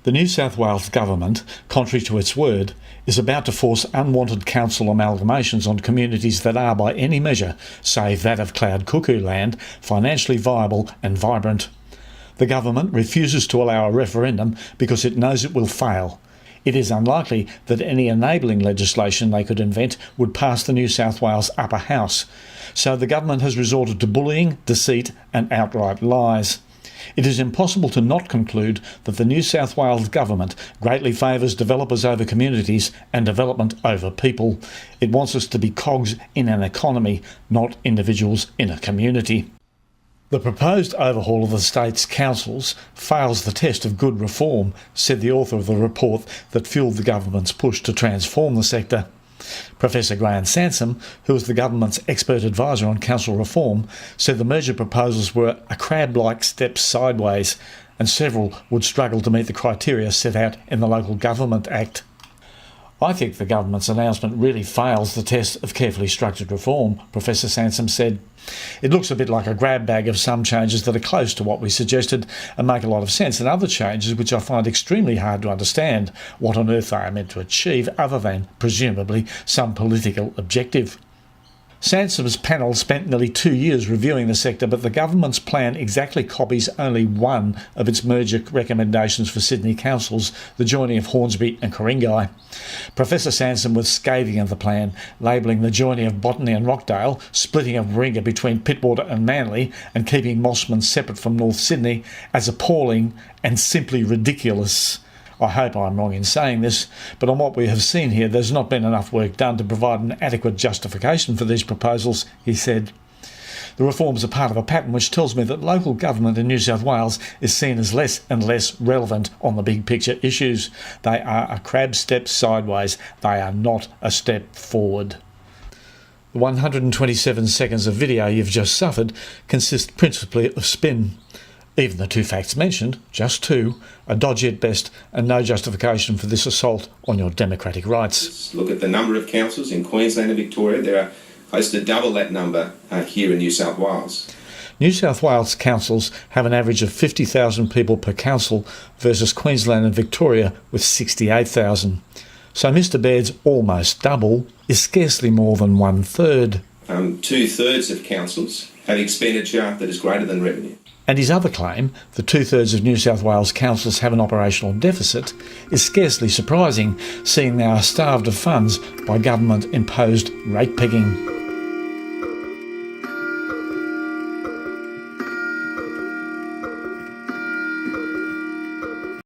The New South Wales Government, contrary to its word, is about to force unwanted council amalgamations on communities that are, by any measure, save that of Cloud Cuckoo land, financially viable and vibrant. The government refuses to allow a referendum because it knows it will fail. It is unlikely that any enabling legislation they could invent would pass the New South Wales upper house, so the government has resorted to bullying, deceit and outright lies. It is impossible to not conclude that the New South Wales Government greatly favours developers over communities and development over people. It wants us to be cogs in an economy, not individuals in a community. The proposed overhaul of the state's councils fails the test of good reform, said the author of the report that fuelled the government's push to transform the sector. Professor Graham Sansom, who is the government's expert advisor on council reform, said the merger proposals were a crab-like step sideways and several would struggle to meet the criteria set out in the Local Government Act. I think the government's announcement really fails the test of carefully structured reform, Professor Sansom said. It looks a bit like a grab bag of some changes that are close to what we suggested and make a lot of sense, and other changes which I find extremely hard to understand what on earth they are meant to achieve other than, presumably, some political objective. Sansom's panel spent nearly 2 years reviewing the sector, but the government's plan exactly copies only one of its merger recommendations for Sydney councils, the joining of Hornsby and Ku-ring-gai. Professor Sansom was scathing of the plan, labelling the joining of Botany and Rockdale, splitting of Warringah between Pittwater and Manly, and keeping Mossman separate from North Sydney as appalling and simply ridiculous. I hope I'm wrong in saying this, but on what we have seen here, there's not been enough work done to provide an adequate justification for these proposals, he said. The reforms are part of a pattern which tells me that local government in New South Wales is seen as less and less relevant on the big picture issues. They are a crab step sideways. They are not a step forward. The 127 seconds of video you've just suffered consist principally of spin. Even the two facts mentioned, just two, are dodgy at best and no justification for this assault on your democratic rights. Let's look at the number of councils in Queensland and Victoria. There are close to double that number here in New South Wales. New South Wales councils have an average of 50,000 people per council versus Queensland and Victoria with 68,000. So Mr Baird's almost double is scarcely more than 1/3. 2/3 of councils have expenditure that is greater than revenue. And his other claim, that 2/3 of New South Wales councils have an operational deficit, is scarcely surprising, seeing they are starved of funds by government-imposed rate pegging.